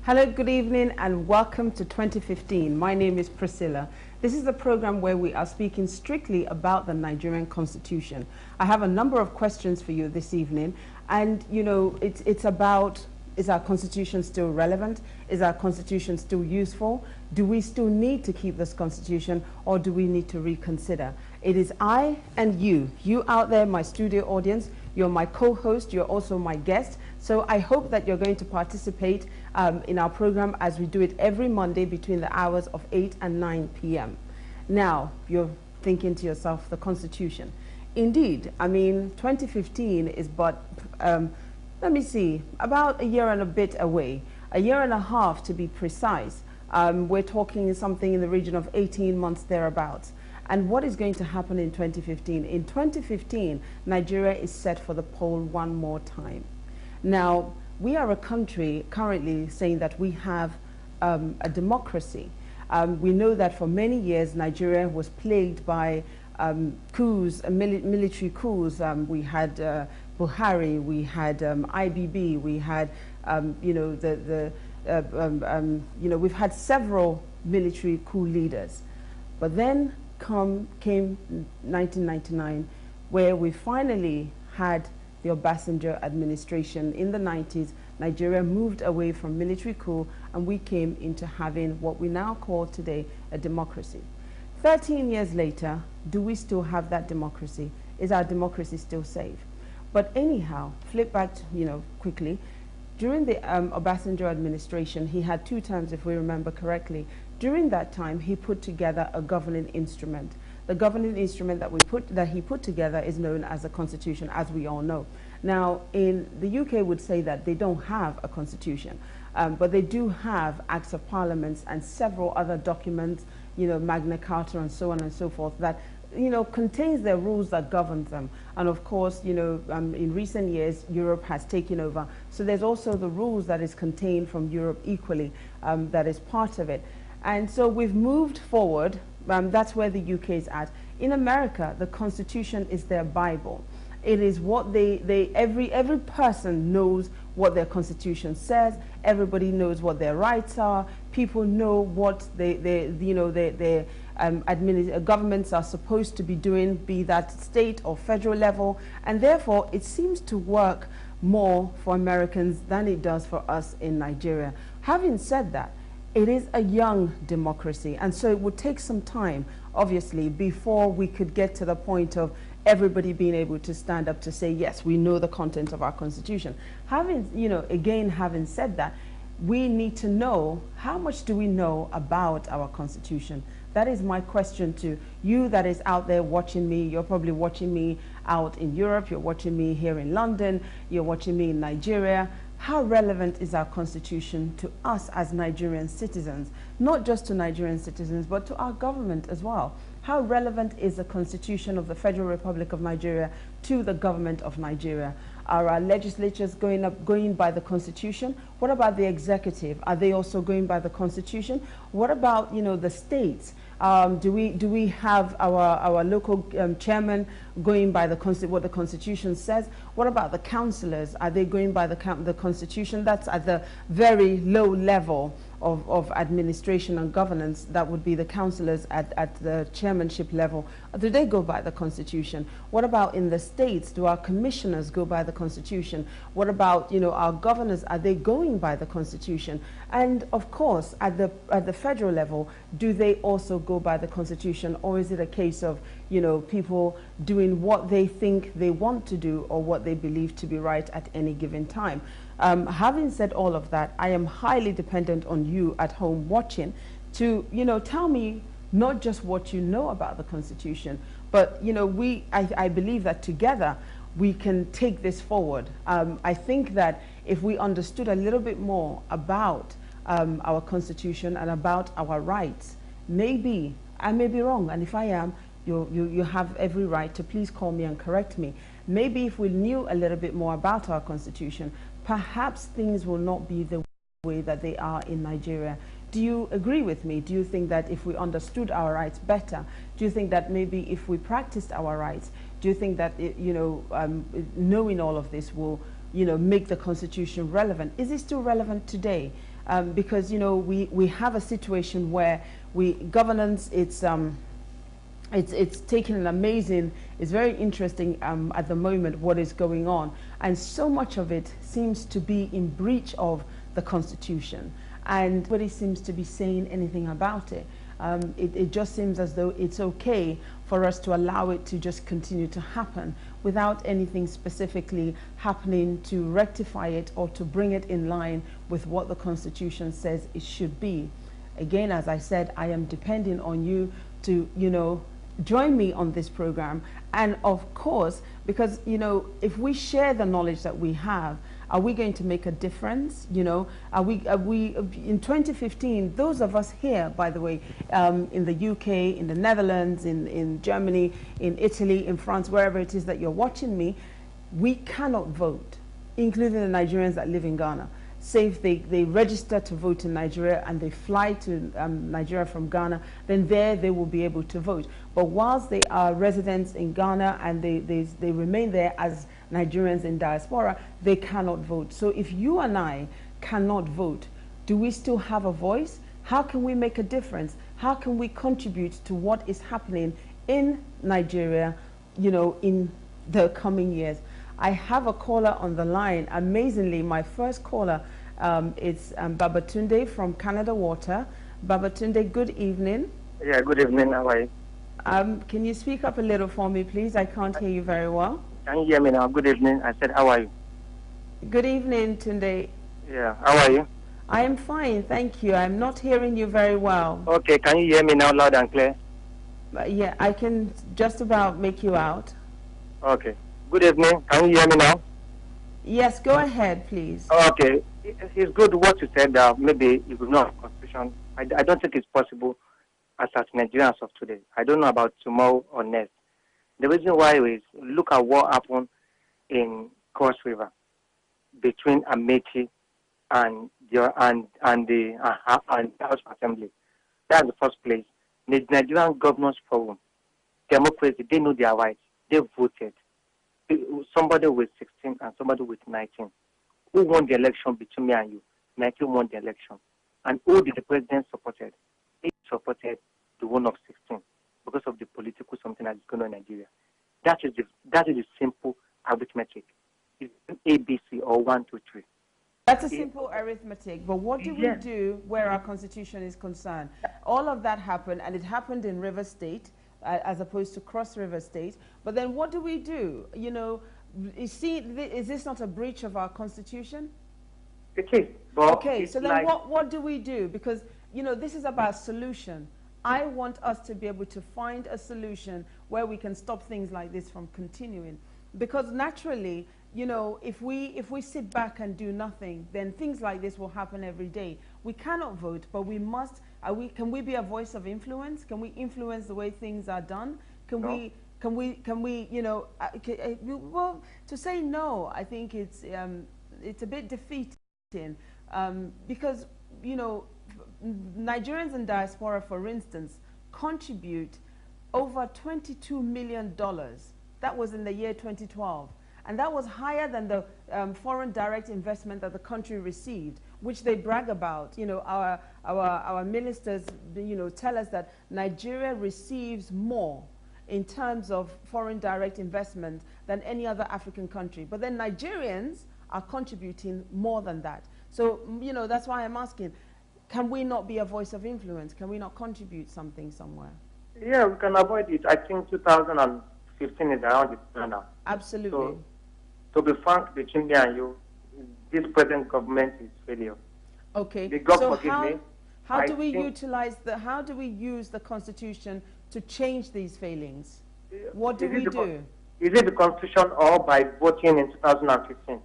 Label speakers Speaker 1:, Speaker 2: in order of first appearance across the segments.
Speaker 1: Hello, good evening, and welcome to 2015. My name is Priscilla. This is the program where we are speaking strictly about the Nigerian Constitution. I have a number of questions for you this evening, and it's about, is our Constitution still relevant? Is our Constitution still useful? Do we still need to keep this Constitution, or do we need to reconsider? It is I and you out there, my studio audience. You're my co-host, you're also my guest. So I hope that you're going to participate in our program as we do it every Monday between the hours of 8 and 9 p.m. Now, you're thinking to yourself, the Constitution. Indeed, I mean, 2015 is but, let me see, about a year and a bit away, a year and a half to be precise. We're talking something in the region of 18 months thereabouts. And what is going to happen in 2015? In 2015, Nigeria is set for the poll one more time. Now, we are a country currently saying that we have a democracy. We know that for many years, Nigeria was plagued by coups, military coups. We had Buhari, we had IBB, we had, we've had several military coup leaders. But then came 1999, where we finally had the Obasanjo administration. In the 90s, Nigeria moved away from military coup, and we came into having what we now call today a democracy. 13 years later, do we still have that democracy? Is our democracy still safe? But anyhow, flip back, quickly. During the Obasanjo administration, he had 2 terms, if we remember correctly. During that time, he put together a governing instrument. The governing instrument that he put together is known as the Constitution, as we all know. Now, in the UK would say that they don't have a constitution, but they do have acts of parliaments and several other documents, Magna Carta and so on and so forth, that contains the rules that govern them. And of course, in recent years, Europe has taken over. So there's also the rules that is contained from Europe equally, that is part of it. And so we've moved forward. That's where the UK is at. In America, the Constitution is their Bible. It is what every person knows what their Constitution says. Everybody knows what their rights are. People know what governments are supposed to be doing, be that state or federal level. And therefore, it seems to work more for Americans than it does for us in Nigeria. Having said that, it is a young democracy, and so it would take some time, obviously, before we could get to the point of everybody being able to stand up to say, yes, we know the content of our Constitution. Having said that, we need to know, how much do we know about our Constitution? That is my question to you that is out there watching me. You're probably watching me out in Europe, you're watching me here in London, you're watching me in Nigeria. How relevant is our Constitution to us as Nigerian citizens? Not just to Nigerian citizens, but to our government as well. How relevant is the Constitution of the Federal Republic of Nigeria to the government of Nigeria? Are our legislatures going by the Constitution? What about the executive? Are they also going by the Constitution? What about, the states? Do we have our local chairman going by what the Constitution says? What about the councillors? Are they going by the Constitution? That's at the very low level of administration and governance. That would be the councillors at the chairmanship level. Do they go by the Constitution? What about in the states? Do our commissioners go by the Constitution? What about our governors? Are they going by the Constitution? And of course, at the federal level, do they also go by the Constitution, or is it a case of people doing what they think they want to do or what they believe to be right at any given time? Having said all of that, I am highly dependent on you at home watching to tell me not just what you know about the Constitution, but I believe that together we can take this forward. I think that if we understood a little bit more about our Constitution and about our rights, maybe I may be wrong, and if I am, you have every right to please call me and correct me. Maybe if we knew a little bit more about our Constitution, perhaps things will not be the way that they are in Nigeria. Do you agree with me? Do you think that if we understood our rights better, do you think that maybe if we practiced our rights, do you think that knowing all of this will make the Constitution relevant? Is it still relevant today? because, you know, we have a situation where governance, it's taken an amazing, it's very interesting at the moment what is going on. And so much of it seems to be in breach of the Constitution. And nobody seems to be saying anything about it. It just seems as though it's okay for us to allow it to just continue to happen without anything specifically happening to rectify it or to bring it in line with what the Constitution says it should be. Again, as I said, I am depending on you to, you know, join me on this program. And of course, because, you know, if we share the knowledge that we have, are we going to make a difference? You know, are we in 2015, those of us here, by the way, in the UK, in the Netherlands, in Germany, in Italy, in France, wherever it is that you're watching me, we cannot vote, including the Nigerians that live in Ghana. Say if they register to vote in Nigeria and they fly to Nigeria from Ghana, then there they will be able to vote. But whilst they are residents in Ghana and they remain there as Nigerians in diaspora, they cannot vote. So if you and I cannot vote, do we still have a voice? How can we make a difference? How can we contribute to what is happening in Nigeria, you know, in the coming years? I have a caller on the line. Amazingly, my first caller is Babatunde from Canada Water. Babatunde, good evening.
Speaker 2: Yeah, good evening. How are you?
Speaker 1: Can you speak up a little for me, please? I can't hear you very well.
Speaker 2: Can you hear me now? Good evening. I said, how are you?
Speaker 1: Good evening, Tunde.
Speaker 2: Yeah, how are you?
Speaker 1: I am fine, thank you. I'm not hearing you very well.
Speaker 2: Okay, can you hear me now loud and clear?
Speaker 1: Yeah, I can just about make you out.
Speaker 2: Okay. Good evening. Can you hear me now?
Speaker 1: Yes, go ahead, please.
Speaker 2: Okay. It's good what you said. Maybe you could not have constitution. I don't think it's possible as Nigerians of today. I don't know about tomorrow or next. The reason why is look at what happened in Cross River between Ameti and the House of Assembly. That's the first place. The Nigerian Governors Forum, democracy, they know their rights. They voted. Somebody with 16 and somebody with 19. Who won the election between me and you? 19 won the election. And who did the president supported? He supported the one of 16 because of the political something that is going on in Nigeria. That is the simple arithmetic. It's ABC or 1, 2, 3.
Speaker 1: That's a simple arithmetic, but what do we do where our constitution is concerned? All of that happened, and it happened in River State, as opposed to Cross River State. But then what do we do? You know, you see, is this not a breach of our constitution?
Speaker 2: It is. But
Speaker 1: okay, so then like what do we do? Because, you know, this is about solution. I want us to be able to find a solution where we can stop things like this from continuing. Because naturally, you know, if we sit back and do nothing, then things like this will happen every day. We cannot vote, but we must. Can we be a voice of influence? Can we influence the way things are done? Can we? You know? Well, to say no, I think it's a bit defeating because, you know, Nigerians in diaspora, for instance, contribute over $22 million. That was in the year 2012. And that was higher than the foreign direct investment that the country received, which they brag about. You know, our ministers, you know, tell us that Nigeria receives more in terms of foreign direct investment than any other African country. But then Nigerians are contributing more than that. So, you know, that's why I'm asking, can we not be a voice of influence? Can we not contribute something somewhere?
Speaker 2: Yeah, we can avoid it. I think 2015 is around the corner now.
Speaker 1: Absolutely.
Speaker 2: So, to be frank between me and you, this present government is failure.
Speaker 1: Okay.
Speaker 2: So
Speaker 1: how do we use the Constitution to change these failings? What do we do?
Speaker 2: Is it the Constitution or by voting in 2015?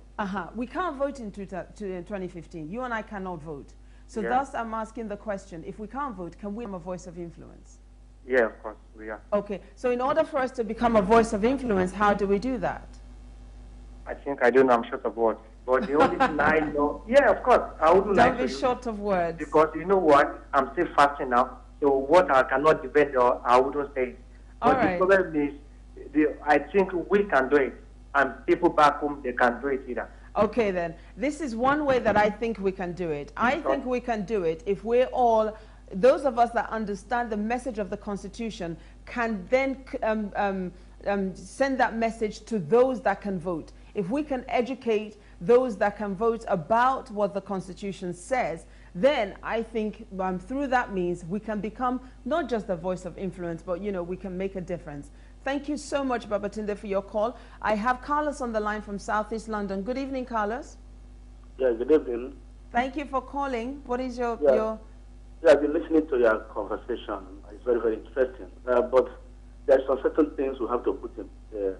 Speaker 1: We can't vote in 2015. You and I cannot vote. So thus I'm asking the question, if we can't vote, can we become a voice of influence?
Speaker 2: Yeah, of course, we are.
Speaker 1: Okay. So in order for us to become a voice of influence, how do we do that?
Speaker 2: I think I don't know, I'm short of words. But the only thing I know, yeah, of course, I wouldn't like to.
Speaker 1: Don't be short of words.
Speaker 2: Because you know what, I'm still fasting now, so what I cannot defend, or I wouldn't say. But the problem is, I think we can do it, and people back home, they can do it either.
Speaker 1: Okay, then. This is one way that I think we can do it. I think we can do it if we're all, those of us that understand the message of the Constitution can then send that message to those that can vote. If we can educate those that can vote about what the Constitution says, then I think through that means we can become not just the voice of influence, but, you know, we can make a difference. Thank you so much, Babatunde, for your call. I have Carlos on the line from Southeast London. Good evening, Carlos.
Speaker 3: Yeah, good evening.
Speaker 1: Thank you for calling. What is your...
Speaker 3: Yeah, I've been listening to your conversation. It's very, very interesting. But there are some certain things we have to put in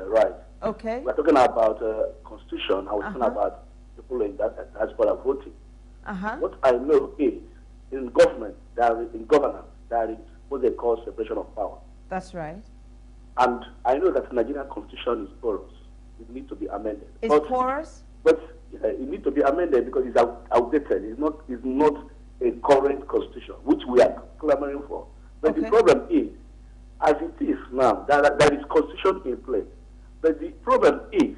Speaker 3: right.
Speaker 1: Okay.
Speaker 3: We're talking about Constitution. I was talking about people in diaspora voting. What I know is, in government, in governance, there is what they call separation of power.
Speaker 1: That's right.
Speaker 3: And I know that the Nigerian Constitution is porous. It needs to be amended.
Speaker 1: It's porous?
Speaker 3: But it needs to be amended because it's outdated. It's not a current Constitution, which we are clamoring for. But the problem is, as it is now, there is Constitution in place. But the problem is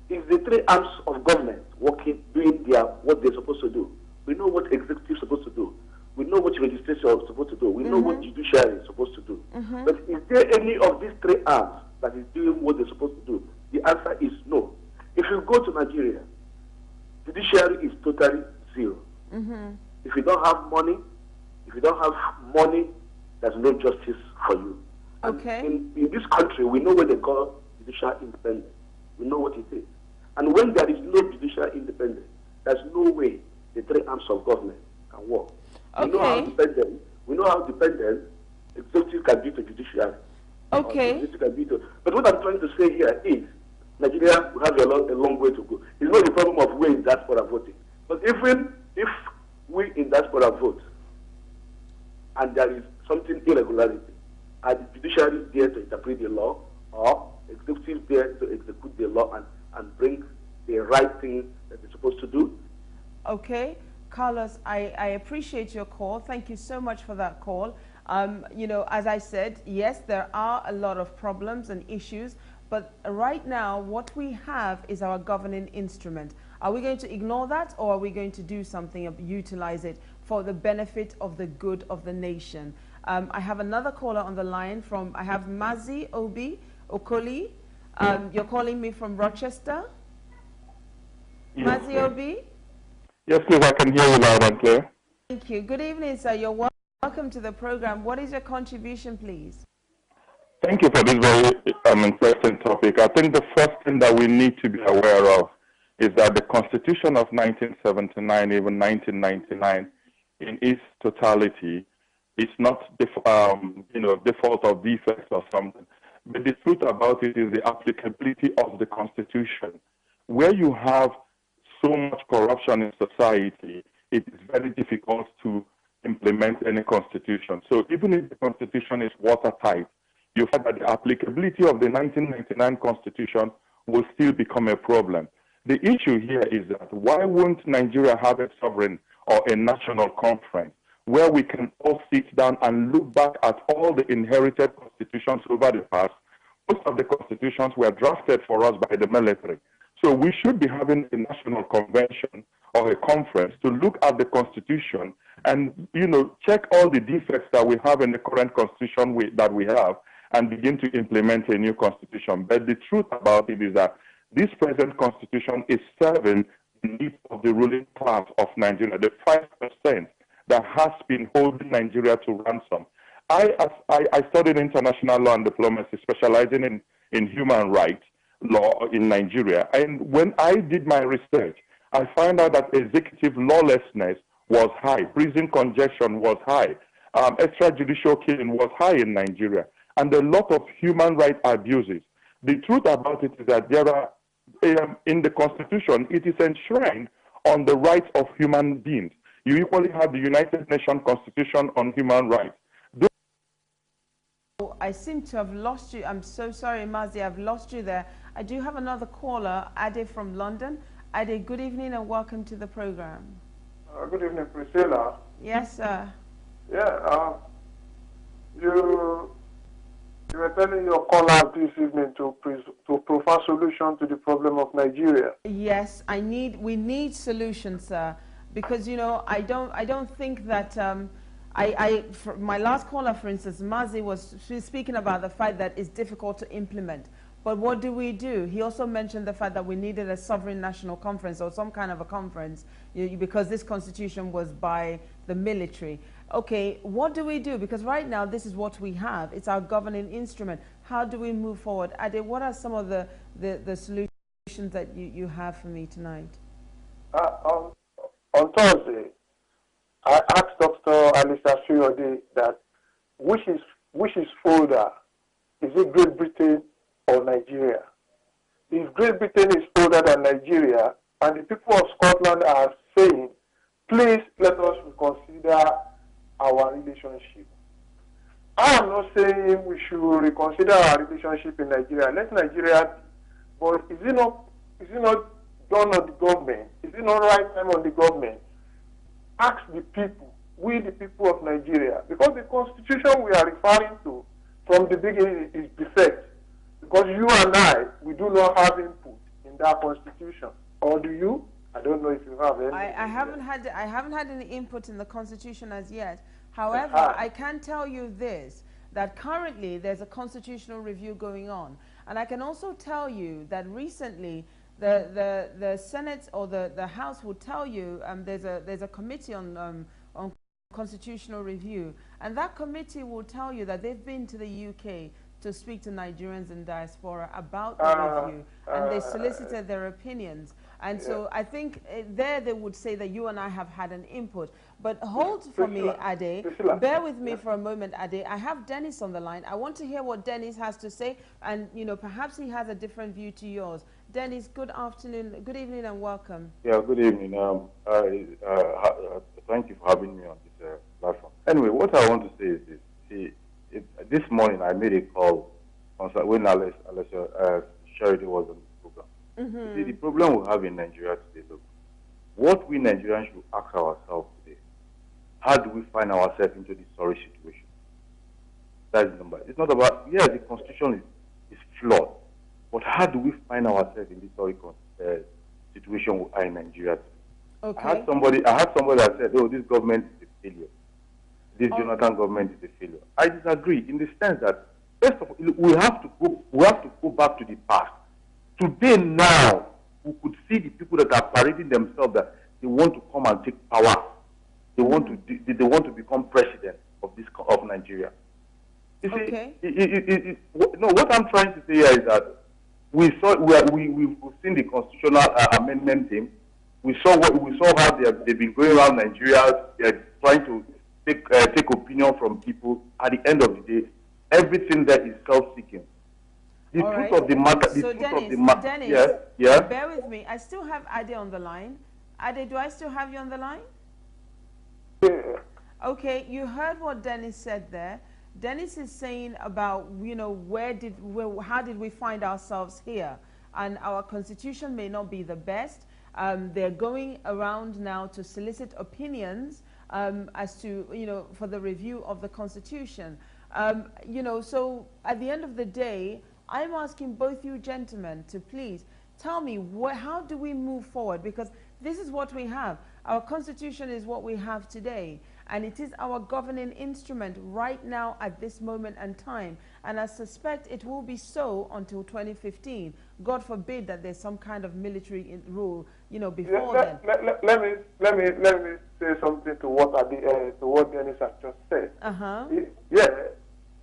Speaker 3: the three arms of government working, doing what they're supposed to do. We know what executive is supposed to do. We know what legislature is supposed to do. We know what judiciary is supposed to do. But is there any of these three arms that is doing what they're supposed to do? The answer is no. If you go to Nigeria, judiciary is totally zero. If you don't have money, there's no justice for you.
Speaker 1: Okay.
Speaker 3: In this country, we know what they call judicial independence. We know what it is. And when there is no judicial independence, there's no way the three arms of government can work.
Speaker 1: Okay.
Speaker 3: We know how dependent executive can be to judiciary.
Speaker 1: Okay.
Speaker 3: But what I'm trying to say here is Nigeria will have a long way to go. It's not a problem of we in diaspora voting. But even if we in diaspora vote and there is something irregularity, are the judiciary there to interpret the law or executive there to execute the law and bring the right thing that they're supposed to do?
Speaker 1: Okay. Carlos, I appreciate your call. Thank you so much for that call. You know, as I said, yes, there are a lot of problems and issues, but right now what we have is our governing instrument. Are we going to ignore that, or are we going to do something, utilize it for the benefit of the good of the nation? I have another caller on the line I have Mazi Obi Okoli. You're calling me from Rochester? Yes, Mazi Obi?
Speaker 4: Yes, please, I can hear you loud and clear.
Speaker 1: Thank you. Good evening, sir. You're welcome to the program. What is your contribution, please?
Speaker 4: Thank you for this very interesting topic. I think the first thing that we need to be aware of is that the Constitution of 1979, even 1999, in its totality, is not default or defects or something. But the truth about it is the applicability of the Constitution. Where you have so much corruption in society, it is very difficult to implement any constitution. So even if the constitution is watertight, you find that the applicability of the 1999 constitution will still become a problem. The issue here is that why won't Nigeria have a sovereign or a national conference where we can all sit down and look back at all the inherited constitutions over the past? Most of the constitutions were drafted for us by the military. So we should be having a national convention or a conference to look at the constitution and, check all the defects that we have in the current constitution that we have and begin to implement a new constitution. But the truth about it is that this present constitution is serving the needs of the ruling class of Nigeria, the 5% that has been holding Nigeria to ransom. I studied international law and diplomacy, specializing in human rights law in Nigeria. And when I did my research, I found out that executive lawlessness was high, prison congestion was high, extrajudicial killing was high in Nigeria, and a lot of human rights abuses. The truth about it is that there are, in the Constitution, it is enshrined on the rights of human beings. You equally have the United Nations Constitution on Human Rights.
Speaker 1: I seem to have lost you. I'm so sorry, Mazi, I've lost you there. I do have another caller, Ade from London. Ade, good evening and welcome to the program.
Speaker 5: Good evening, Priscilla.
Speaker 1: Yes, sir.
Speaker 5: Yeah, you You were telling your caller this evening to provide solution to the problem of Nigeria.
Speaker 1: Yes, we need solutions, sir, because I don't think that my last caller, for instance, Mazi, was speaking about the fact that it's difficult to implement. But what do we do? He also mentioned the fact that we needed a sovereign national conference or some kind of a conference because this constitution was by the military. Okay, what do we do? Because right now, this is what we have. It's our governing instrument. How do we move forward? Ade, what are some of the solutions that you have for me tonight?
Speaker 5: On Thursday, I asked Dr. Alisa Fiode that which is older, is it Great Britain or Nigeria? If Great Britain is older than Nigeria, and the people of Scotland are saying, please let us reconsider our relationship. I am not saying we should reconsider our relationship in Nigeria. Let Nigeria, but is it not done on the government? Is it not right time on the government? Ask the people, we the people of Nigeria, because the constitution we are referring to from the beginning is defect. Because you and I, we do not have input in that constitution. Or do you? I don't know if you have any.
Speaker 1: I haven't had any input in the constitution as yet. However, I can tell you this, that currently there's a constitutional review going on. And I can also tell you that recently the Senate or the House will tell you there's a committee on constitutional review. And that committee will tell you that they've been to the UK to speak to Nigerians in diaspora about the review, and they solicited their opinions. And so I think there they would say that you and I have had an input. But hold for me, Ade. Bear with me for a moment, Ade. I have Dennis on the line. I want to hear what Dennis has to say, and perhaps he has a different view to yours. Dennis, good afternoon, good evening, and welcome.
Speaker 4: Yeah, good evening. Thank you for having me on this platform. Anyway, what I want to say is this. See, this morning I made a call when Alessa Sheridan was on the program. See, the problem we have in Nigeria today, look, what we Nigerians should ask ourselves today, how do we find ourselves into this sorry situation? That is number. It's not about, yeah, the constitution is flawed, but how do we find ourselves in this sorry situation we are in Nigeria today? Okay. I had somebody that said, oh, this government is a failure. This Jonathan government is a failure. I disagree in the sense that, first of all, we have to go back to the past. Today, now, we could see the people that are parading themselves that they want to come and take power. They want to become president of Nigeria. You see, no, what I'm trying to say here is that we've seen the constitutional amendment thing. We saw how they've been going around Nigeria. They're trying to take opinion from people. At the end of the day, everything there is self-seeking. The truth of the matter.
Speaker 1: So Dennis,
Speaker 4: yeah.
Speaker 1: Bear with me. I still have Ade on the line. Ade, do I still have you on the line?
Speaker 5: Yeah.
Speaker 1: Okay, you heard what Dennis said there. Dennis is saying about how did we find ourselves here, and our constitution may not be the best. They're going around now to solicit opinions as to for the review of the constitution. So at the end of the day, I'm asking both you gentlemen to please tell me how do we move forward, because this is what we have. Our constitution is what we have today, and it is our governing instrument right now at this moment and time, and I suspect it will be so until 2015. God forbid that there's some kind of military rule before then.
Speaker 5: Let me say something to what Dennis has just said. Yeah.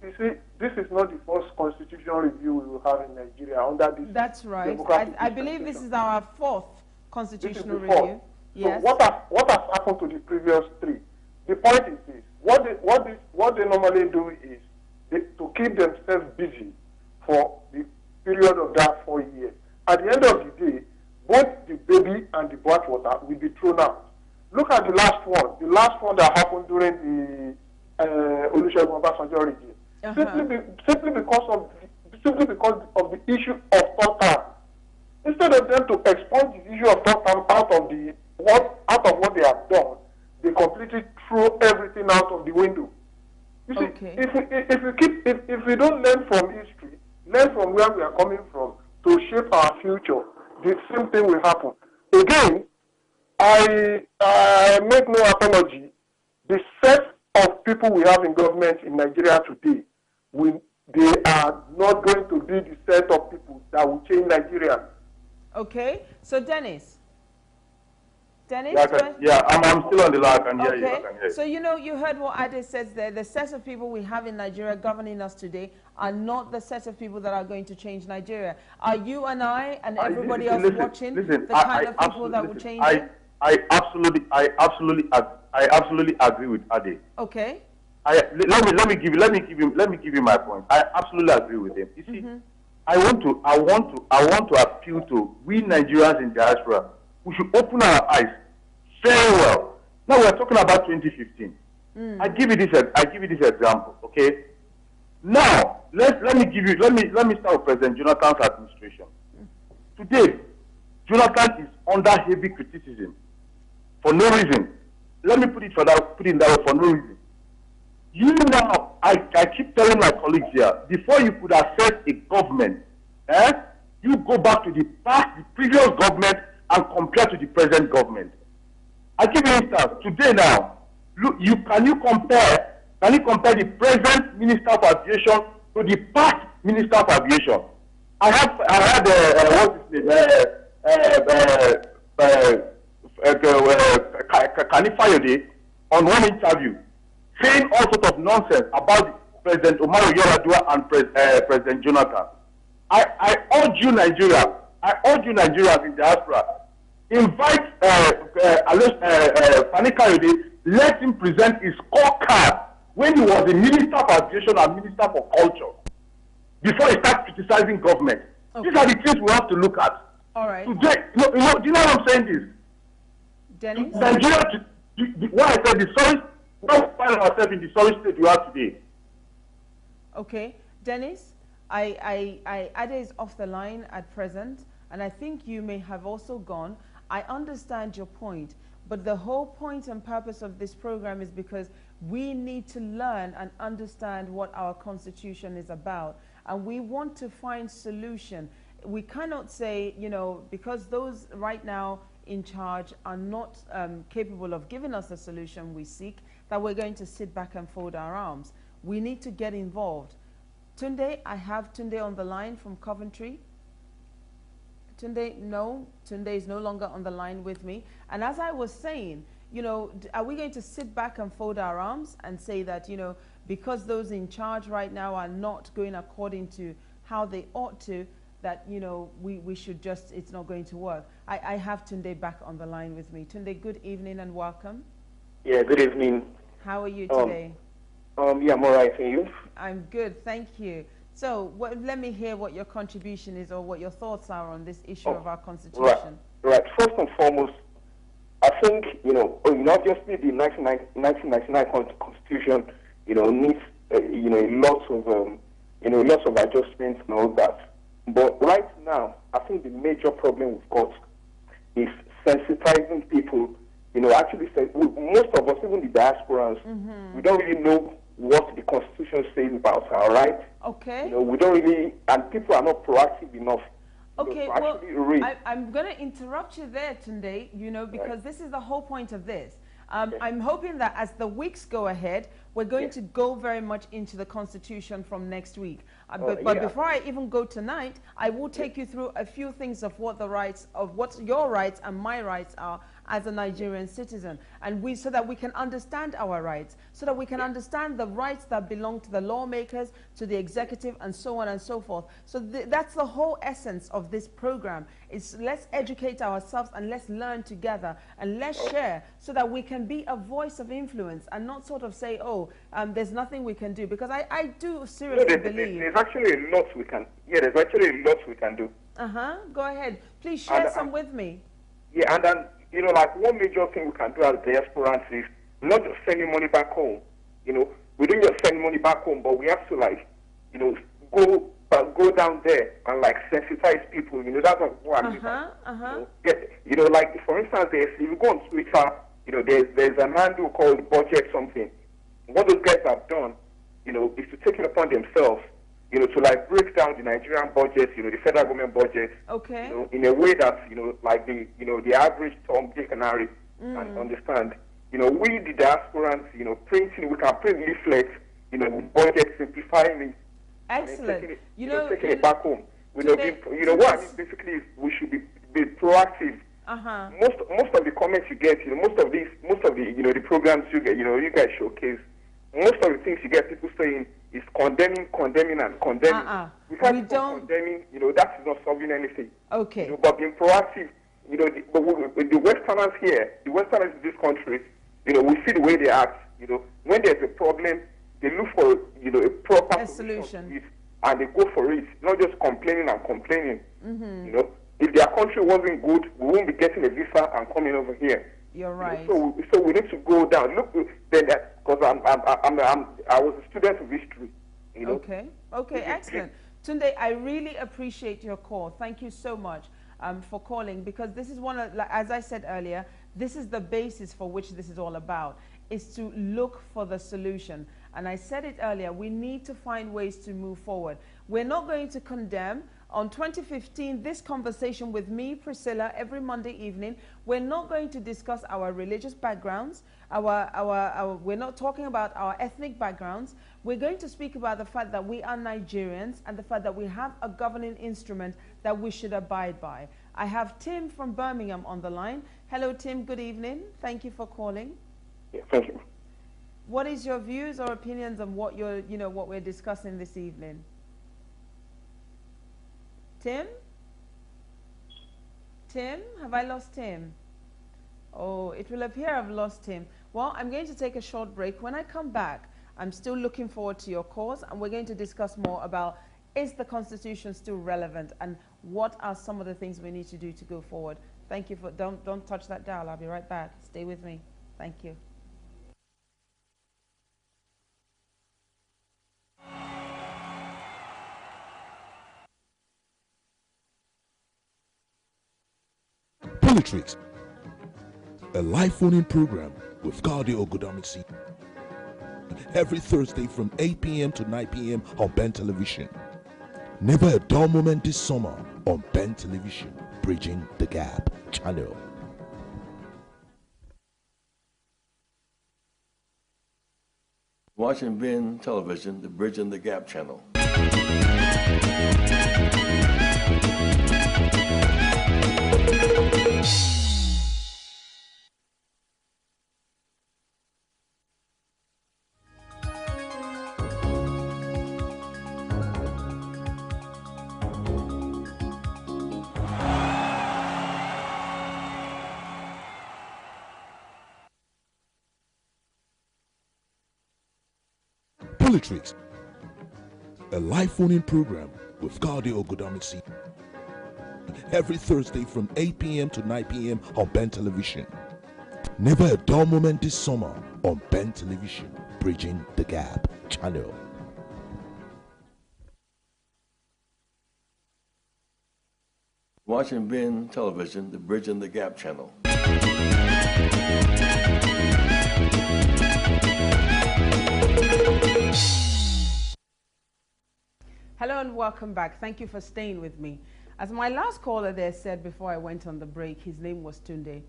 Speaker 5: You see, this is not the first constitutional review we will have in Nigeria under this.
Speaker 1: That's right. I believe this is our fourth constitutional review. Yes.
Speaker 5: So what has happened to the previous three? The point is this: what they normally do is to keep themselves busy for the period of that 4 years. At the end of the day, both the baby and the bathwater will be thrown out. Look at the last one that happened during the Olusegun Obasanjo regime. Simply because of the issue of third term. Instead of them to expunge the issue of third term out of what they have done, they completely throw everything out of the window. You see, if we don't learn from learn from where we are coming from to shape our future, the same thing will happen. Again, I make no apology. The set of people we have in government in Nigeria today, they are not going to be the set of people that will change Nigeria.
Speaker 1: Okay, so Dennis. Dennis?
Speaker 4: I'm still on the line. I can hear you. I can hear you.
Speaker 1: So, you heard what Ade says there. The set of people we have in Nigeria governing us today are not the set of people that are going to change Nigeria. Are you and I and everybody else watching the kind of people that will change it?
Speaker 4: I absolutely agree with Ade.
Speaker 1: Okay.
Speaker 4: Let me give you my point. I absolutely agree with him. You see, I want to appeal to we Nigerians in diaspora. We should open our eyes very well. Now we're talking about 2015. I give you this example. Okay. Now let me start with President Jonathan's administration. Today, Jonathan is under heavy criticism for no reason. Let me put it that way, for no reason. You now, I keep telling my colleagues here, before you could assess a government, you go back to the past, the previous government, and compare to the present government. I give you an instance. Today now, look, can you compare the present Minister of Aviation to the past Minister of Aviation? I had what's his name? Kanifayode on one interview saying all sorts of nonsense about President Umaru Yar'Adua and President Jonathan. I urge you, Nigerians in diaspora, invite Kanifayode, let him present his scorecard when he was the Minister of Aviation and Minister for Culture, before he starts criticizing government. Okay. These are the things we have to look at.
Speaker 1: All right.
Speaker 4: Today, do you know what I'm saying this?
Speaker 1: Dennis?
Speaker 4: Nigeria, what I said, we don't find ourselves in the sorry state we are today.
Speaker 1: Okay. Dennis, Ade is off the line at present, and I think you may have also gone. I understand your point, but the whole point and purpose of this program is because we need to learn and understand what our Constitution is about, and we want to find solution. We cannot say, because those right now in charge are not capable of giving us the solution we seek, that we're going to sit back and fold our arms. We need to get involved. Tunde, I have Tunde on the line from Coventry. Tunde, no, Tunde is no longer on the line with me. And as I was saying, are we going to sit back and fold our arms and say that, because those in charge right now are not going according to how they ought to, that, we should just, it's not going to work. I have Tunde back on the line with me. Tunde, good evening and welcome.
Speaker 6: Yeah, good evening.
Speaker 1: How are you today?
Speaker 6: Yeah, I'm all right. And you?
Speaker 1: I'm good, thank you. So let me hear what your contribution is or what your thoughts are on this issue of our Constitution.
Speaker 6: Right. First and foremost, I think, obviously the 1999 Constitution, needs, lots of adjustments and all that. But right now, I think the major problem we've got is sensitizing people. Actually, most of us, even the diasporans, we don't really know what the Constitution says about our rights.
Speaker 1: Okay.
Speaker 6: We don't really, and people are not proactive enough.
Speaker 1: Okay, well, I'm going to interrupt you there, Tunde, because this is the whole point of this. I'm hoping that as the weeks go ahead, we're going to go very much into the Constitution from next week. But before I even go tonight, I will take you through a few things of what your rights and my rights are as a Nigerian citizen, and so that we can understand our rights, so that we can understand the rights that belong to the lawmakers, to the executive, and so on and so forth. So that's the whole essence of this program. Is let's educate ourselves and let's learn together and let's share, so that we can be a voice of influence and not sort of say, there's nothing we can do, because I do seriously believe
Speaker 6: there's actually a lot we can. Yeah, there's actually a lot we can do.
Speaker 1: Go ahead, please share some with me.
Speaker 6: Yeah, and then one major thing we can do as diasporans is not just sending money back home. We don't just send money back home, but we have to go down there and sensitize people. That's what I mean. For instance, if you go on Twitter, there's a handle called Budget something. What those guys have done, is to take it upon themselves, to like break down the Nigerian budget, the federal government budget,
Speaker 1: okay,
Speaker 6: in a way that, like the average Tom, Dick, and Harry can understand. We, the diasporans, printing, we can print leaflets, budget, simplifying it.
Speaker 1: Excellent.
Speaker 6: Taking it back home. What I mean basically is we should be proactive. Most of the comments you get, most of the the programs you get, you guys showcase, most of the things you get people saying is condemning, and condemning. We can't keep condemning, that is not solving anything.
Speaker 1: Okay.
Speaker 6: But being proactive, the Westerners here, the Westerners in this country, we see the way they act. When there's a problem, they look for a proper
Speaker 1: solution
Speaker 6: to it, and they go for it, not just complaining and complaining. If their country wasn't good, we won't be getting a visa and coming over here.
Speaker 1: You're right.
Speaker 6: So we need to go down. Look, then because I was a student of history.
Speaker 1: Okay. Okay. Excellent. Tunde, I really appreciate your call. Thank you so much for calling, because this is one of, as I said earlier, this is the basis for which this is all about, is to look for the solution. And I said it earlier, we need to find ways to move forward. We're not going to condemn. On 2015, this conversation with me, Priscilla, every Monday evening, we're not going to discuss our religious backgrounds, we're not talking about our ethnic backgrounds. We're going to speak about the fact that we are Nigerians and the fact that we have a governing instrument that we should abide by. I have Tim from Birmingham on the line. Hello, Tim. Good evening. Thank you for calling.
Speaker 6: Yeah, thank you.
Speaker 1: What is your views or opinions on what what we're discussing this evening? Tim? Tim? Have I lost Tim? Oh, it will appear I've lost him. Well, I'm going to take a short break. When I come back, I'm still looking forward to your calls, and we're going to discuss more about, is the Constitution still relevant, and what are some of the things we need to do to go forward. Thank you for, don't touch that dial. I'll be right back. Stay with me. Thank you.
Speaker 7: Politics, a live phone-in program with Cardi Ogudamisi, every Thursday from 8 p.m. to 9 p.m. on Ben Television. Never a dull moment this summer on Ben Television, Bridging the Gap channel.
Speaker 8: Watching Ben Television, the Bridging the Gap channel.
Speaker 7: Politics, a live phone-in program with Cardi Ogudamisi, every Thursday from 8 p.m. to 9 p.m. on Ben Television. Never a dull moment this summer on Ben Television, Bridging the Gap channel.
Speaker 8: Watching Ben Television, the Bridging the Gap channel.
Speaker 1: Hello and welcome back. Thank you for staying with me. As my last caller there said before I went on the break, his name was Tunde,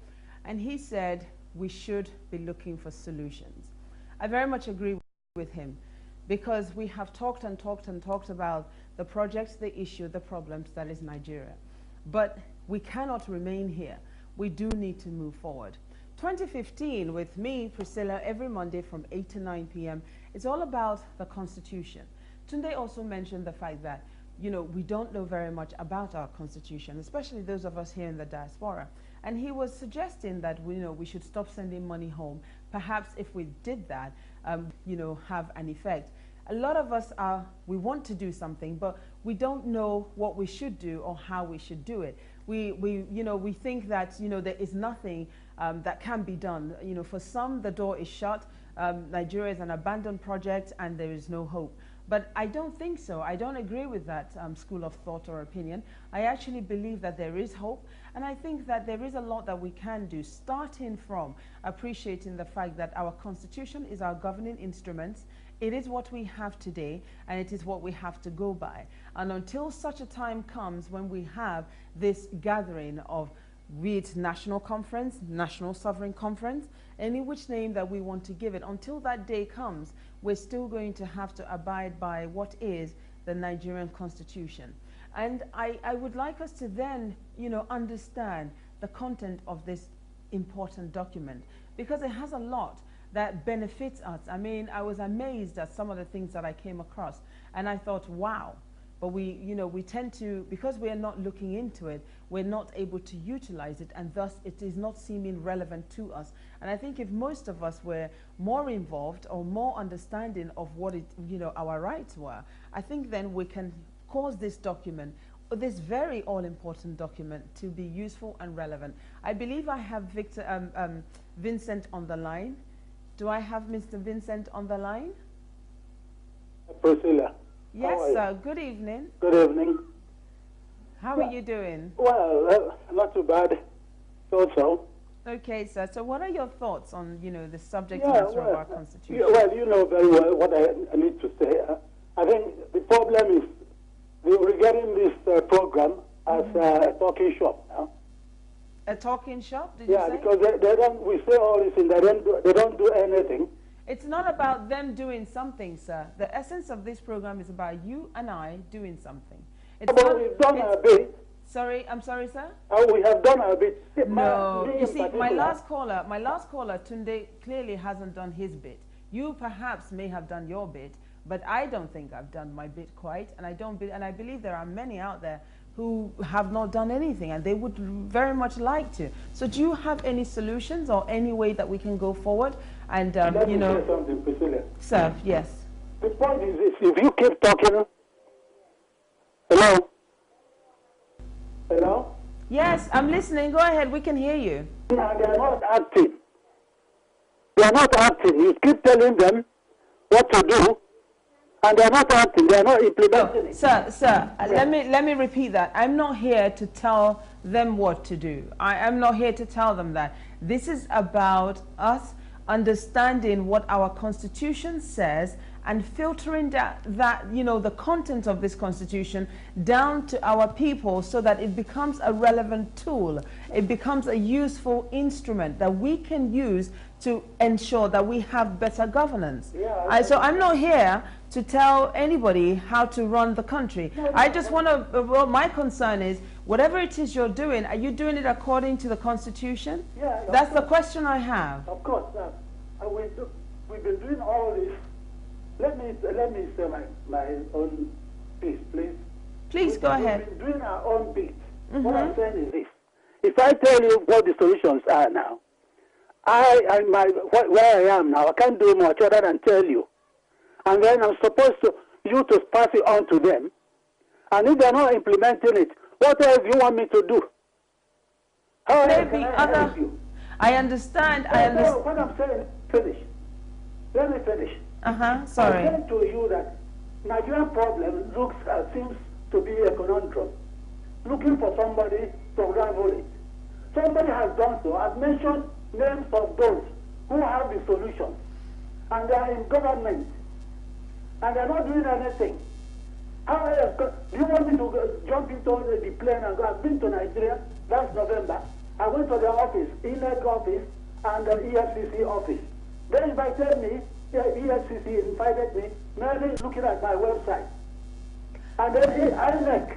Speaker 1: and he said we should be looking for solutions. I very much agree with him, because we have talked and talked and talked about the projects, the issue, the problems that is Nigeria. But we cannot remain here. We do need to move forward. 2015 with me, Priscilla, every Monday from 8 to 9 p.m. It's all about the Constitution. Tunde also mentioned the fact that, we don't know very much about our Constitution, especially those of us here in the diaspora. And he was suggesting that, we should stop sending money home. Perhaps if we did that, have an effect. A lot of us we want to do something, but we don't know what we should do or how we should do it. We think that, there is nothing that can be done. For some, the door is shut. Nigeria is an abandoned project and there is no hope. But I don't think so. I don't agree with that school of thought or opinion. I actually believe that there is hope, and I think that there is a lot that we can do, starting from appreciating the fact that our Constitution is our governing instrument. it is what we have today, and it is what we have to go by. And until such a time comes when we have this gathering of, be it national conference, national sovereign conference, any which name that we want to give it, until that day comes, we're still going to have to abide by what is the Nigerian Constitution. And I would like us to then, understand the content of this important document, because it has a lot that benefits us. I mean, I was amazed at some of the things that I came across, and I thought, wow. But we tend to, because we are not looking into it, we're not able to utilize it, and thus it is not seeming relevant to us. And I think if most of us were more involved or more understanding of what our rights were, I think then we can cause this document, this very all-important document, to be useful and relevant. I believe I have Vincent on the line. Do I have Mr. Vincent on the line?
Speaker 9: Priscilla.
Speaker 1: Yes, sir. Good evening.
Speaker 9: Good evening.
Speaker 1: How are you doing?
Speaker 9: Well, not too bad. So.
Speaker 1: Okay, sir. So what are your thoughts on, the subject matter of our Constitution?
Speaker 9: Well, you know very well what I need to say. I think the problem is regarding this program as a talking shop now.
Speaker 1: A talking shop, did you say?
Speaker 9: Yeah, because they don't, we say all this and they don't do anything.
Speaker 1: It's not about them doing something, sir. The essence of this program is about you and I doing something.
Speaker 9: But we've done our bit.
Speaker 1: Sorry, I'm sorry, sir?
Speaker 9: We have done our bit.
Speaker 1: No, you see, my last caller, Tunde, clearly hasn't done his bit. You perhaps may have done your bit, but I don't think I've done my bit quite, and I believe there are many out there who have not done anything, and they would very much like to. So do you have any solutions or any way that we can go forward? And,
Speaker 9: Let me say something, Priscilla.
Speaker 1: Sir, yes.
Speaker 9: The point is this, if you keep talking... Hello? Hello?
Speaker 1: Yes, I'm listening. Go ahead. We can hear you.
Speaker 9: No, they are not acting. They are not acting. You keep telling them what to do, and they're not acting, they're not implementing it.
Speaker 1: Sir, let me repeat that. I'm not here to tell them what to do. I'm not here to tell them that. This is about us understanding what our Constitution says and filtering that the content of this Constitution down to our people so that it becomes a relevant tool. It becomes a useful instrument that we can use to ensure that we have better governance. Yeah, so I'm not here to tell anybody how to run the country. I just want to, well, my concern is, whatever it is you're doing, are you doing it according to the Constitution?
Speaker 9: Yeah.
Speaker 1: That's the question I have.
Speaker 9: Of course. We've been doing all this. Let me say my own piece, please.
Speaker 1: Please go ahead.
Speaker 9: We've been doing our own bit. What I'm saying is this. If I tell you what the solutions are now, where I am now, I can't do much other than tell you. And then I'm supposed you to pass it on to them. And if they're not implementing it, what else do you want me to do? How else can I help you?
Speaker 1: I understand.
Speaker 9: What I'm saying, finish. Let me finish.
Speaker 1: Sorry.
Speaker 9: I'm saying to you that Nigerian problem seems to be a conundrum. Looking for somebody to rival it. Somebody has done so. I've mentioned names of those who have the solutions. And they are in government. And they're not doing anything. How else? Do you want me to jump into the plane and go? I've been to Nigeria last November. I went to the office, INEC office, and the EFCC office. They invited me, EFCC invited me, merely looking at my website. And then INEC,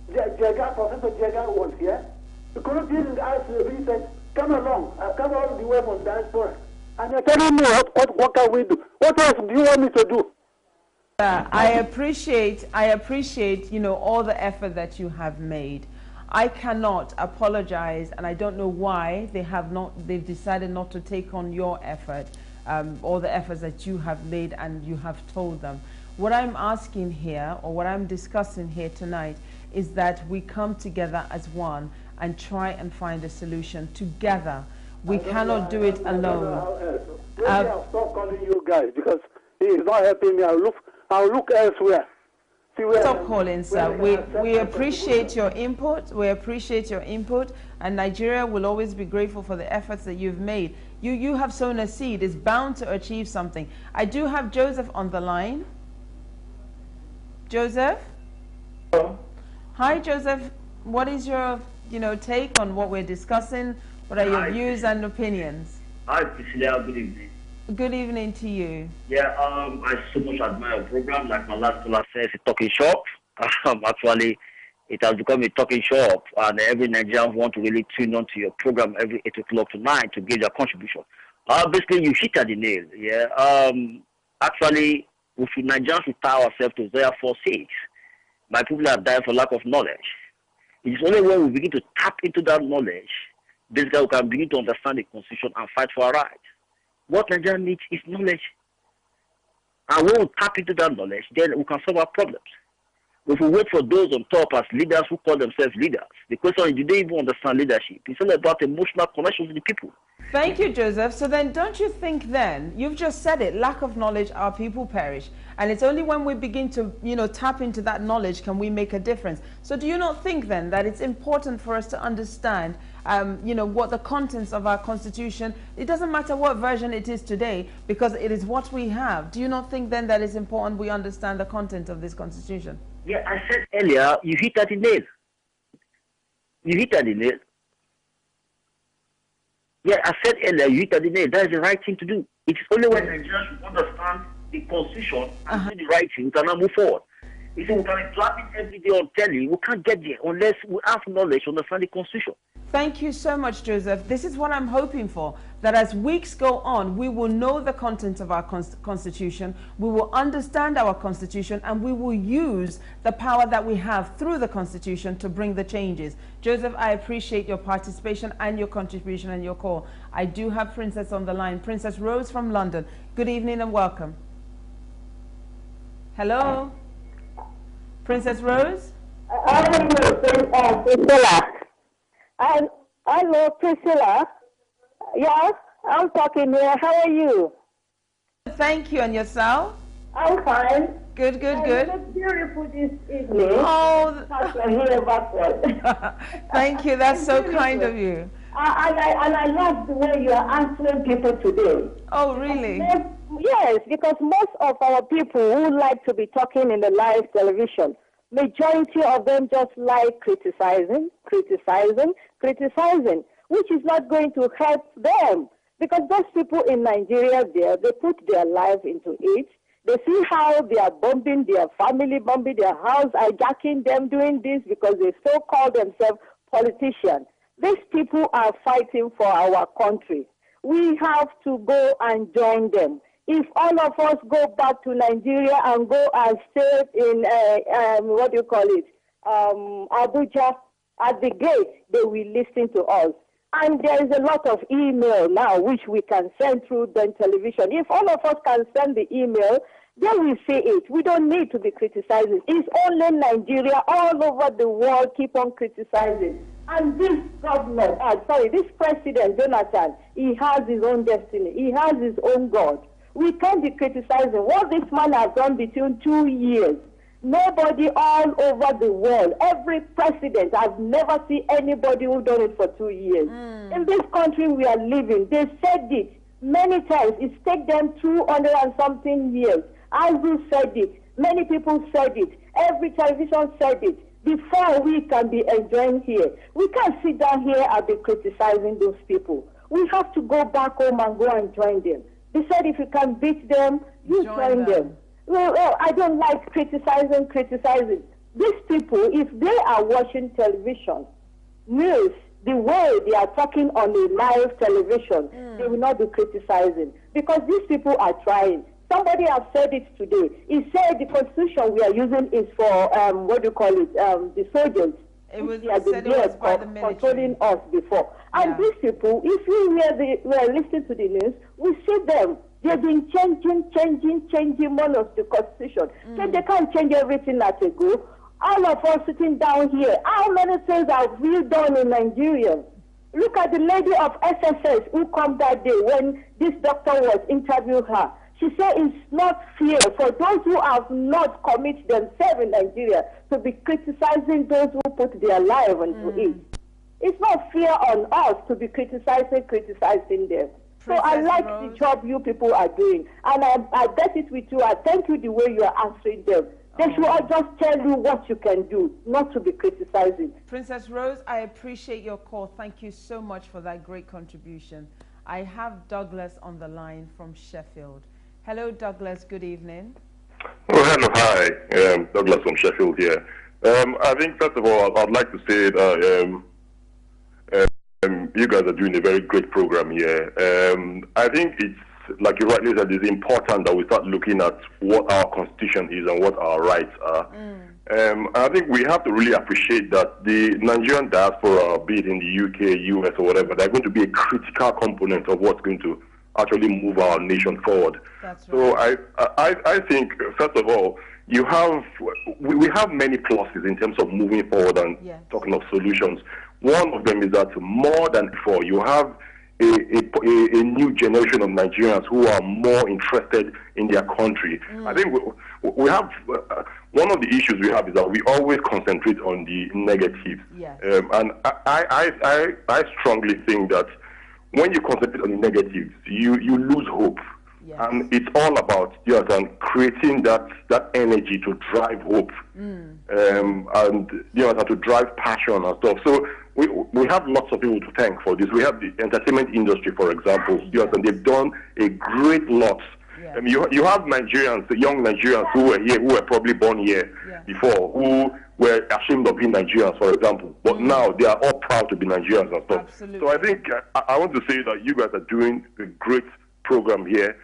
Speaker 9: Professor Jega was here. The Colombian asked me, he said, come along, I've come all the way from diaspora. And you're telling me what can we do? What else do you want me to do?
Speaker 1: I appreciate, all the effort that you have made. I cannot apologize, and I don't know why they've decided not to take on your effort, all the efforts that you have made and you have told them. What I'm asking here, or what I'm discussing here tonight, is that we come together as one and try and find a solution together. We cannot do it alone.
Speaker 9: Maybe I'll stop calling you guys because it's not helping me. I'll look elsewhere.
Speaker 1: Stop calling, sir. We appreciate your input. We appreciate your input, and Nigeria will always be grateful for the efforts that you've made. you have sown a seed, is bound to achieve something. I do have Joseph on the line. Joseph?
Speaker 10: Hello.
Speaker 1: Hi, Joseph. What is your, take on what we're discussing? What are your views and opinions?
Speaker 10: Hi, Priscilla. Good evening.
Speaker 1: Good evening to you.
Speaker 10: Yeah, I so much admire your program. Like my last caller says, a talking shop. Actually, it has become a talking shop, and every Nigerian want to really tune on to your program every 8 o'clock to 9 to give their contribution. Basically, you hit at the nail. Yeah. Actually, we should Nigerians should tie ourselves to Isaiah 4:6. My people have died for lack of knowledge. It is only when we begin to tap into that knowledge, basically, we can begin to understand the Constitution and fight for our rights. What Nigeria needs is knowledge. And when we tap into that knowledge, then we can solve our problems. If we wait for those on top as leaders who call themselves leaders, the question is, do they even understand leadership? It's all about emotional connection with the people.
Speaker 1: Thank you, Joseph. So then don't you think then, you've just said it, lack of knowledge, our people perish. And it's only when we begin to, tap into that knowledge can we make a difference. So do you not think then that it's important for us to understand, what the contents of our Constitution, it doesn't matter what version it is today, because it is what we have. Do you not think then that it's important we understand the content of this Constitution?
Speaker 10: Yeah, I said earlier, you hit at the nail. You hit at the nail. Yeah, I said earlier, you hit at the nail. That is the right thing to do. It's only when Nigerians should understand the Constitution and do the right thing, we cannot move forward. You see, we can drop it every day on telly. We can't get there unless we have knowledge to understand the Constitution.
Speaker 1: Thank you so much, Joseph. This is what I'm hoping for, that as weeks go on, we will know the content of our Constitution, we will understand our Constitution, and we will use the power that we have through the Constitution to bring the changes. Joseph, I appreciate your participation and your contribution and your call. I do have Princess on the line. Princess Rose from London. Good evening and welcome. Hello? Princess Rose?
Speaker 11: Priscilla. Hello, Priscilla. Yeah, I'm talking here. How are you?
Speaker 1: Thank you. And yourself?
Speaker 11: I'm fine.
Speaker 1: Good.
Speaker 11: It's beautiful this evening.
Speaker 1: Oh,
Speaker 11: here
Speaker 1: thank you. That's so kind of you.
Speaker 11: And I love the way you are answering people today.
Speaker 1: Oh, really?
Speaker 11: Yes, because most of our people who like to be talking in the live television, majority of them just like criticizing, which is not going to help them. Because those people in Nigeria there, they put their life into it. They see how they are bombing their family, bombing their house, hijacking them, doing this because they so call themselves politicians. These people are fighting for our country. We have to go and join them. If all of us go back to Nigeria and go and stay in, Abuja, at the gate, they will listen to us. And there is a lot of email now which we can send through the television. If all of us can send the email, they will see it. We don't need to be criticizing. It's only Nigeria, all over the world, keep on criticizing. And this government, this President Jonathan, he has his own destiny. He has his own God. We can't be criticizing what this man has done between 2 years. Nobody all over the world, every president, I've never seen anybody who done it for 2 years. In this country we are living, they said it many times. It's taken them 200 and something years. Azu said it. Many people said it. Every television said it. Before we can be enjoying here. We can't sit down here and be criticizing those people. We have to go back home and go and join them. They said if you can beat them, you join them. Well, I don't like criticizing. These people, if they are watching television, news, the way they are talking on the live television, they will not be criticizing. Because these people are trying. Somebody has said it today. He said the constitution we are using is for, the soldiers.
Speaker 1: It was by the military.
Speaker 11: Controlling us before. And these people, if we were listening to the news, we see them. They've been changing one of the constitution. So they can't change everything at a go. All of us sitting down here, how many things have we done in Nigeria? Look at the lady of SSS who come that day when this doctor was interviewing her. She said it's not fair for those who have not committed themselves in Nigeria to be criticizing those who put their life into it. It's not fair on us to be criticizing them. So I
Speaker 1: Princess
Speaker 11: like
Speaker 1: Rose.
Speaker 11: the job you people are doing. And I bet it with you. I thank you the way you are answering them. They should all just tell you what you can do, not to be criticizing.
Speaker 1: Princess Rose, I appreciate your call. Thank you so much for that great contribution. I have Douglas on the line from Sheffield. Hello, Douglas. Good evening.
Speaker 12: Oh, hello. Hi. Douglas from Sheffield here. I think, first of all, I'd like to say that you guys are doing a very great program here. I think it's, like you rightly said, it's important that we start looking at what our constitution is and what our rights are. I think we have to really appreciate that the Nigerian diaspora, be it in the UK, US, or whatever, they're going to be a critical component of what's going to actually move our nation forward.
Speaker 1: That's right.
Speaker 12: So I think, first of all, we have many pluses in terms of moving forward and talking of solutions. One of them is that more than before, you have a new generation of Nigerians who are more interested in their country. I think we have one of the issues we have is that we always concentrate on the negatives. And I strongly think that when you concentrate on the negatives, you lose hope. And it's all about creating that energy to drive hope and to drive passion and stuff. So we have lots of people to thank for this. We have the entertainment industry, for example, and they've done a great lot. I mean, you have Nigerians, young Nigerians who were here, who were probably born here before, who were ashamed of being Nigerians, for example. But now they are all proud to be Nigerians and stuff. So I think I want to say that you guys are doing a great program here.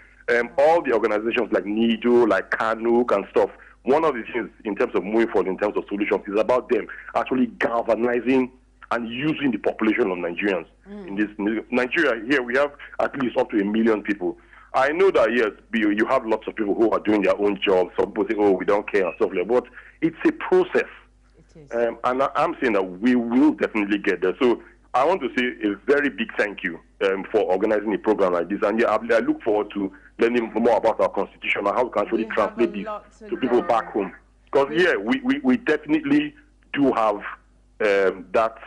Speaker 12: All the organizations like NIDO, like Kanuk and stuff, one of the things in terms of moving forward, in terms of solutions, is about them actually galvanizing and using the population of Nigerians. In this Nigeria here, we have at least up to 1 million people. I know that, yes, you have lots of people who are doing their own jobs. Some people say, oh, we don't care and stuff like that. But it's a process. And I'm saying that we will definitely get there. So I want to say a very big thank you for organizing a program like this. And I look forward to learning more about our constitution and how we can actually translate this to people back home. Because, we definitely do have that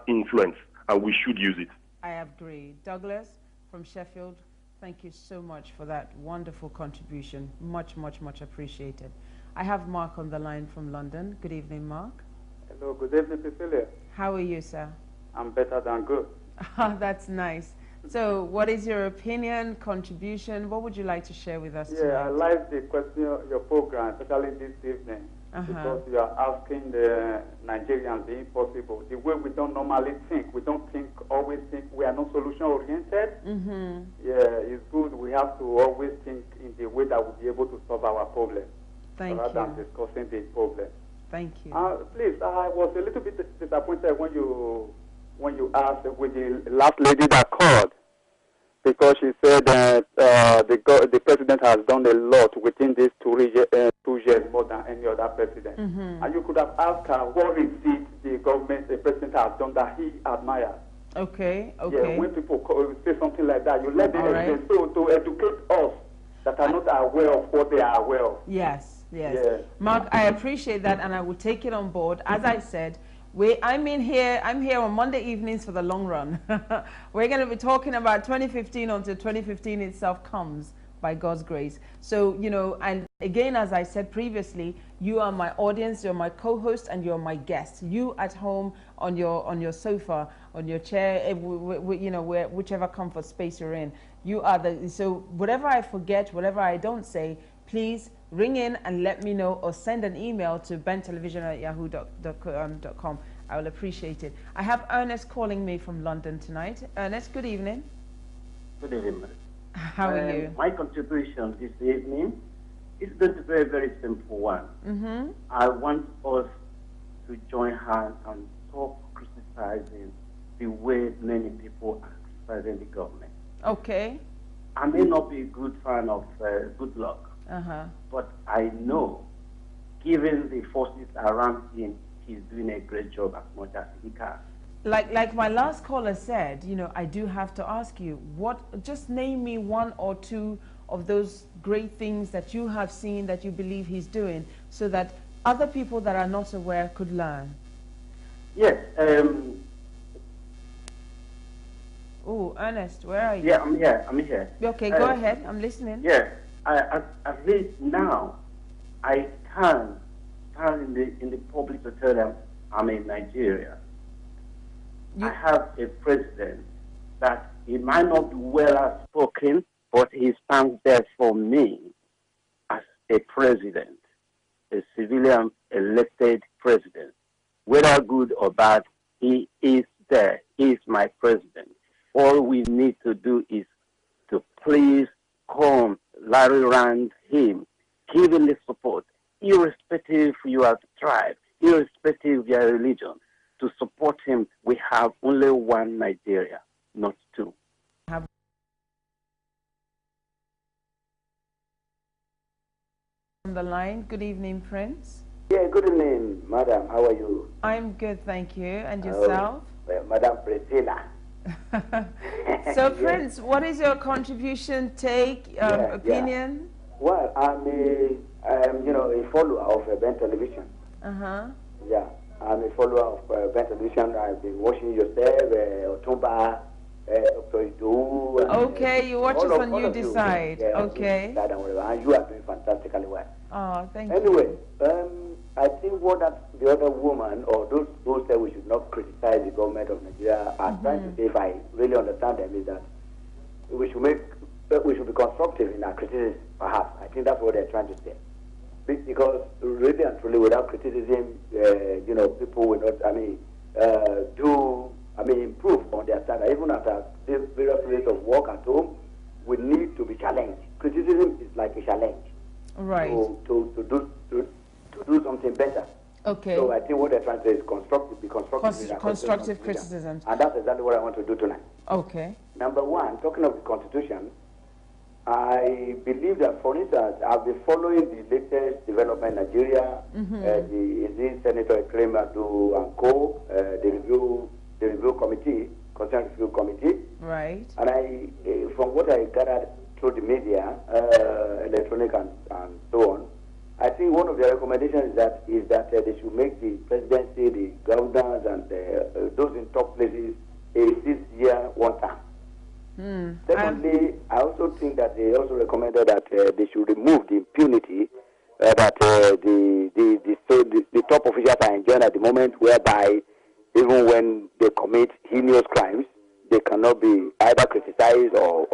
Speaker 12: influence, and we should use it.
Speaker 1: I agree. Douglas from Sheffield, thank you so much for that wonderful contribution. Much, much, much appreciated. I have Mark on the line from London. Good evening, Mark.
Speaker 13: Hello, good evening, Priscilla.
Speaker 1: How are you, sir?
Speaker 13: I'm better than good.
Speaker 1: That's nice. So what is your opinion, contribution? What would you like to share with us tonight?
Speaker 13: I like the question, your program, especially this evening, because you are asking the Nigerians the impossible. The way we don't normally think. We don't always think. We are not solution-oriented. It's good. We have to always think in the way that we'll be able to solve our problem. Rather than discussing the problem.
Speaker 1: Thank you.
Speaker 13: Please, I was a little bit disappointed when you asked with the last lady that called, because she said that the president has done a lot within these 2 years more than any other president. And you could have asked her what is it the president has done that he admires.
Speaker 1: Okay.
Speaker 13: Yeah, when people say something like that, you let them explain. So to educate us that are not aware of what they are aware of.
Speaker 1: Yes. Mark, I appreciate that, and I will take it on board. As I said, I'm here on Monday evenings for the long run. We're going to be talking about 2015 until 2015 itself comes, by God's grace. So, and again, as I said previously, you are my audience, you're my co-host, and you're my guest. You at home on your sofa, on your chair, whichever comfort space you're in. You are so whatever I forget, whatever I don't say, please ring in and let me know, or send an email to bentelevision@yahoo.com. I will appreciate it. I have Ernest calling me from London tonight. Ernest, good evening.
Speaker 14: Good evening.
Speaker 1: How are you?
Speaker 14: My contribution this evening is going to be a very simple one. I want us to join hands and stop criticizing the way many people are criticizing the government.
Speaker 1: Okay.
Speaker 14: I may not be a good fan of Good Luck. But I know, given the forces around him, he's doing a great job as much as he can.
Speaker 1: Like my last caller said, I do have to ask you, just name me 1 or 2 of those great things that you have seen that you believe he's doing, so that other people that are not aware could learn.
Speaker 14: Yes.
Speaker 1: Oh, Ernest, where are you?
Speaker 14: Yeah, I'm here. I'm here.
Speaker 1: Okay, go ahead. I'm listening.
Speaker 14: Yeah, at least now, I can stand in the public to tell them I'm in Nigeria. I have a president that he might not be well outspoken, but he stands there for me as a president, a civilian elected president. Whether good or bad, he is there. He is my president. All we need to do is to please come, rally around him, give him the support, irrespective of your tribe, irrespective of your religion. To support him, we have only one Nigeria, not two.
Speaker 1: On the line. Good evening, Prince.
Speaker 15: Yeah, good evening, madam. How are you?
Speaker 1: I'm good, thank you. And yourself?
Speaker 15: Madam Priscilla.
Speaker 1: So, Prince, what is your contribution, take, opinion?
Speaker 15: Yeah. Well, I'm a follower of Ben Television. Yeah, I'm a follower of Ben Television. I've been watching yourself, Otumba,
Speaker 1: okay, you watch us on You Decide.
Speaker 15: Yeah,
Speaker 1: okay.
Speaker 15: And you are doing fantastically well.
Speaker 1: Oh, thank you.
Speaker 15: Anyway, I think the other woman or those who say we should not criticize the government of Nigeria are trying to say, if I really understand them, is that we should be constructive in our criticism. Perhaps I think that's what they're trying to say. Because really and truly, without criticism, people will not, improve on their standard. Even after this various ways of work at home, we need to be challenged. Criticism is like a challenge.
Speaker 1: Right.
Speaker 15: To do something better.
Speaker 1: Okay.
Speaker 15: So I think what they're trying to say is constructive.
Speaker 1: Constructive criticism.
Speaker 15: And that's exactly what I want to do tonight.
Speaker 1: Okay.
Speaker 15: Number one, talking of the Constitution, I believe that, for instance, I've been following the latest development in Nigeria, the Senator Ekrem Adu and Co., the review committee, Constitutional Review Committee.
Speaker 1: Right.
Speaker 15: And from what I gathered through the media, electronic and so on, I think one of the recommendations is that they should make the presidency, the governors, and those in top places a 6-year one term. Secondly, I also think that they also recommended that they should remove the impunity that the top officials are enjoying at the moment, whereby even when they commit heinous crimes, they cannot be either criticized or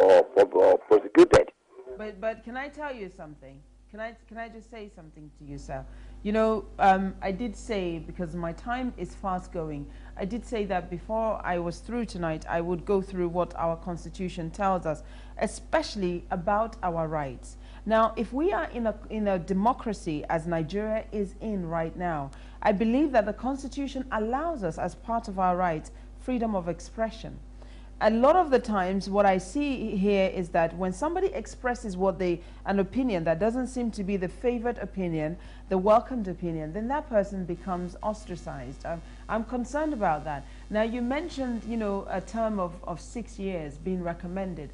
Speaker 15: prosecuted.
Speaker 1: But can I tell you something? Can I just say something to you, sir? You know, I did say, because my time is fast going, I did say that before I was through tonight, I would go through what our Constitution tells us, especially about our rights. Now, if we are in a democracy as Nigeria is in right now, I believe that the Constitution allows us, as part of our rights, freedom of expression. A lot of the times what I see here is that when somebody expresses an opinion that doesn't seem to be the favored opinion, the welcomed opinion, then that person becomes ostracized. I'm concerned about that. Now, you mentioned, a term of 6 years being recommended.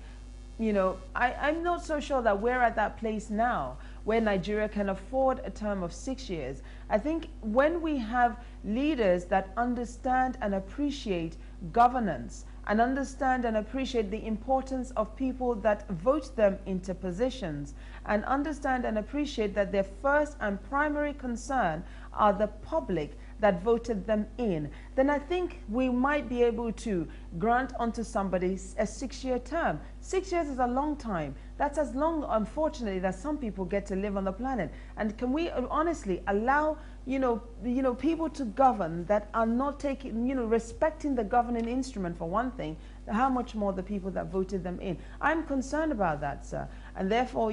Speaker 1: I'm not so sure that we're at that place now where Nigeria can afford a term of 6 years. I think when we have leaders that understand and appreciate governance, and understand and appreciate the importance of people that vote them into positions, and understand and appreciate that their first and primary concern are the public that voted them in, then I think we might be able to grant onto somebody a 6-year term. 6 years is a long time. That's as long, unfortunately, that some people get to live on the planet. And can we honestly allow people to govern that are not taking, respecting the governing instrument for one thing, how much more the people that voted them in? I'm concerned about that, sir. And therefore,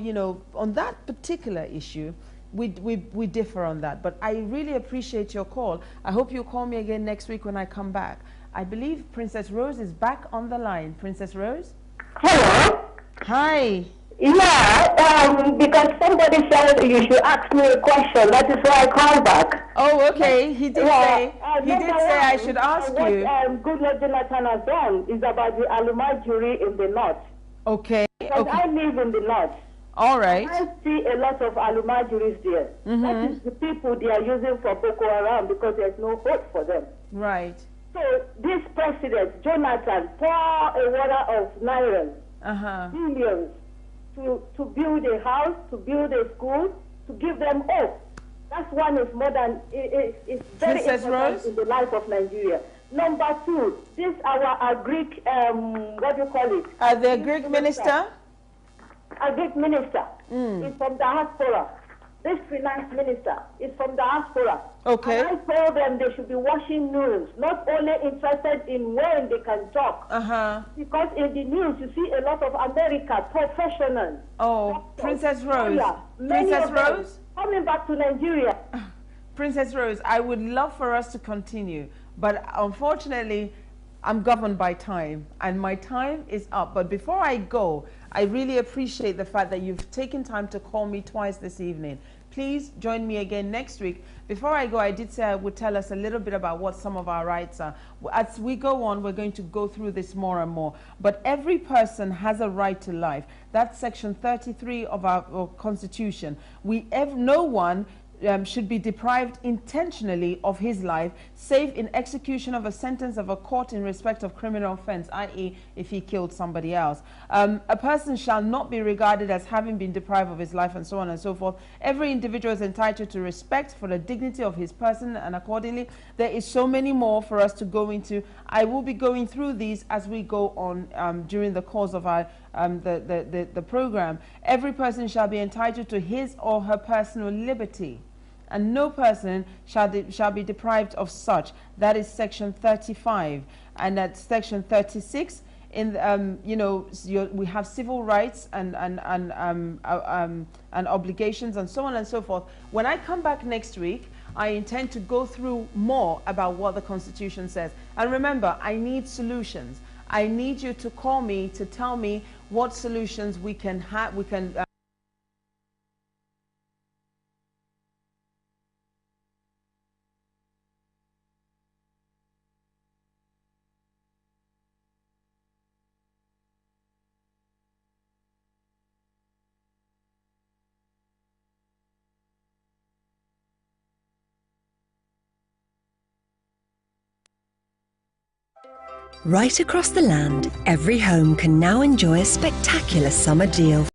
Speaker 1: on that particular issue, we differ on that. But I really appreciate your call. I hope you'll call me again next week when I come back. I believe Princess Rose is back on the line. Princess Rose?
Speaker 11: Hello?
Speaker 1: Hi.
Speaker 11: Yeah, because somebody said you should ask me a question. That is why I called back.
Speaker 1: Oh, okay. He did say I should ask you.
Speaker 11: What Goodluck Jonathan has done is about the alumni in the north.
Speaker 1: Okay.
Speaker 11: Because I live in the north.
Speaker 1: All right.
Speaker 11: I see a lot of alumni there. That is the people they are using for Boko Haram because there's no hope for them.
Speaker 1: Right.
Speaker 11: So this president, Jonathan, pour a water of naira, millions, to build a house, to build a school, to give them hope. That's one is more than, it's very important in the life of Nigeria. Number two, this our Greek, what do you call it?
Speaker 1: The Greek minister?
Speaker 11: A Greek minister is from diaspora. This finance minister is from diaspora.
Speaker 1: Okay.
Speaker 11: And I told them they should be watching news, not only interested in when they can talk. Because in the news you see a lot of America professionals.
Speaker 1: Oh, doctors, Princess Rose. Princess Rose?
Speaker 11: Coming back to Nigeria.
Speaker 1: Princess Rose, I would love for us to continue, but unfortunately, I'm governed by time, and my time is up. But before I go, I really appreciate the fact that you've taken time to call me twice this evening. Please join me again next week. Before I go, I did say I would tell us a little bit about what some of our rights are. As we go on, we're going to go through this more and more. But every person has a right to life. That's section 33 of our Constitution. No one should be deprived intentionally of his life, save in execution of a sentence of a court in respect of criminal offense, i.e. if he killed somebody else. A person shall not be regarded as having been deprived of his life, and so on and so forth. Every individual is entitled to respect for the dignity of his person, and accordingly, there is so many more for us to go into. I will be going through these as we go on during the course of our the program. Every person shall be entitled to his or her personal liberty, and no person shall be deprived of such. That is section 35, and that's section 36. In we have civil rights and obligations and so on and so forth. When I come back next week, I intend to go through more about what the Constitution says. And remember, I need solutions. I need you to call me to tell me what solutions we can have.
Speaker 16: Right across the land, every home can now enjoy a spectacular summer deal.